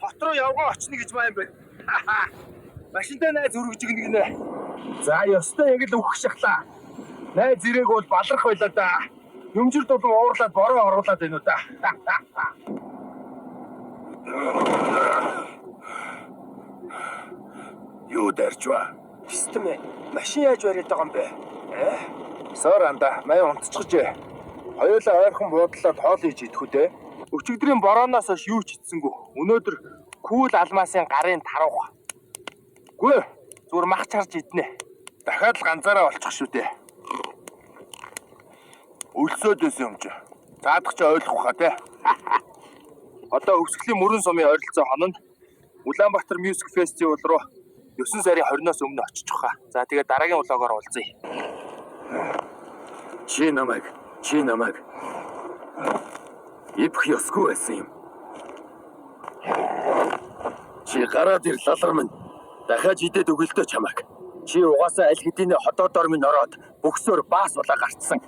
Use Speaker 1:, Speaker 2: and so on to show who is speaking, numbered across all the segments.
Speaker 1: хот руу явган очно гэж маань байна. Машинтай найз өргөж игнэ гинэ. За ёстой яг л өгөх шахлаа. Найз зэрэг бол баларх байлаа да. Юмжир дулан уурлаад бороо оруулаад байна уу да. Юу дэрчва? Систем машин яаж бариад байгаа юм бэ? Соор анда май унтчихжээ. Хоёулаа ойрхон буудлаад хоол хийж идэх үү? Өчигдрийн борооноос хойш юу ч идсэнгүү. Өнөөдөр кул алмаасын гарын таруух. Гүй зүгээр мах чарж иднэ. Дахиад л ганцаараа олчих шүү дээ. Өлсөөд байсан юм чи. Заадах чи ойлгох хаа те. Одоо Өвсгөлийн мөрөн сумын ойролцоо хононд Улаанбаатар Music Festival руу 9 сарын 20-наас өмнө очих хаа. За тэгээд дараагийн влогоор уулзъя. Чи намайг ипх ёсгүй байсан юм. Чи гараад ир лалар минь дахиад идээд өгөлтөө чамайг. Чи угаасаа аль хэдийн хотоодор минь ороод бөхсөөр баас улаа гарцсан.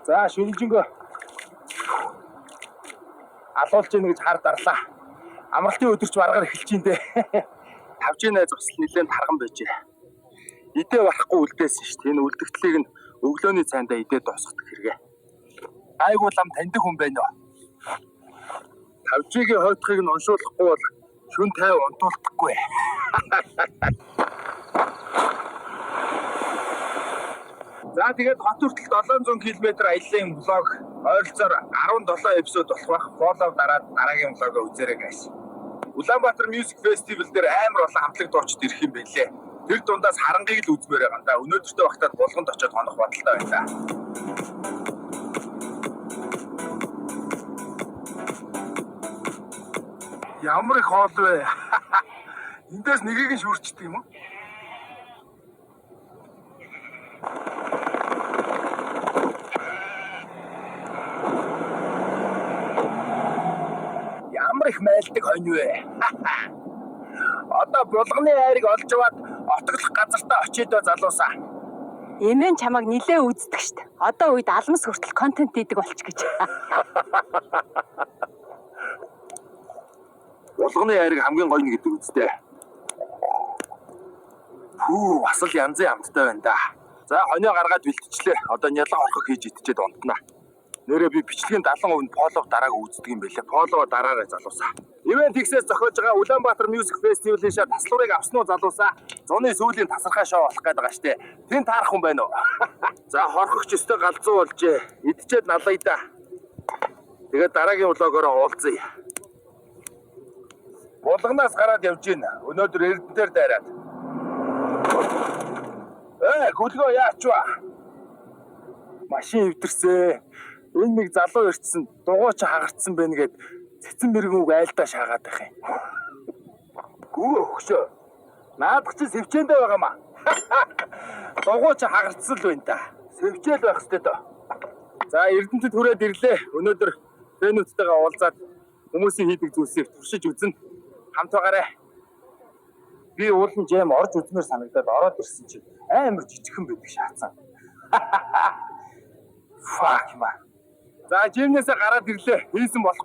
Speaker 1: За шүнжэнгөө алуулж ийн гэж хар дарлаа. Амралтын өдөр ч баргаар эхэлж ийн дээ. Тавжийн найз бас нэлээд тарган байжээ. Идээ барахгүй үлдээсэн шүү дээ. Энэ үлдэгдлийг нь өглөөний цайндаа идээд дуусгадаг хэрэгэ. Айгуу лам таньдаг хүн байна уу? Тавжигийн хойтхыг нь уншуулахгүй бол шүн 50 унтуулдаггүй. За тэгээд хот хүртэл 700 км аяллаа влог ойролцоогоор 17 эпизод болох бах. Фоллоу дараад дараагийн влогоо үзээрэй guys. Улаанбаатар Music Festival дээр амар олон хамтлаг дуучид ирэх юм байлээ. Тэр дундаас харангийг л үзмээр байгаа юм да. Өнөөдөртөө багтаад булганд очиод хонох бодолтой байлаа. Ямар их хоол вэ? Эндээс нэгийг нь шүрчдэг юм уу? Ямар их майлдаг хонь вэ? Одоо булганы айрыг олж аваад отоглох газартаа очиодоо залуусаа.
Speaker 2: Эмэн чамайг нилээ үздэг штт. Одоо үед алмас хүртэл контент хийдэг болч гэж.
Speaker 1: Булганы айрыг хамгийн гоё нь гэдэг үстэй. Хүү, бас л янзын амттай байна да. За хонио гаргаад бэлтчихлээ. Одоо нялан орхох хийж идчихэд унтнаа. Нэрээ би бичлэгийн 70% полог дарааг үздэг юм байлээ. Полого дараарай залуусаа. Ивент X-ээс зохиож байгаа Улаанбаатар Music Festival-ийн шат таслуурыг авсан уу залуусаа? Зуны сүүлийн тасархай шоу болох гээд байгаа штэ. Тэн таарах хүн байна уу? За хорхогч өстө галзуу болжээ. Идчихэд налая да. Тэгээд дараагийн влогоор уулзъя. Булганаас гараад явж гин. Өнөөдөр Эрдэнээр дайраад. Гүлгөө яач вэ? Машин өвдөрсөө. Энэ нэг залуу ирсэн дугуйч хагартсан байна гэд цэцэн мэрэгэн үг айлдаа шаагаад байх юм. Гүү өгшөө. Наадах чи сэвчээндээ байгаа маа. Дугуйч хагартсан л байна да. Сэвчээл байх хэвээр дөө. За Эрдэнэтэд хүрээд ирлээ. Өнөөдөр фэнүүдтэйгээ уулзаад хүмүүсийн хийдэг зүйлсийг туршиж үзнэ. Хамт байгаарай. Би уулын жим орж үзмээр санагдаад ороод ирсэн чи амар жижигхэн байдаг шаацсан. Fuck man. За жимнээсээ гараад ирлээ. Хийсэн болох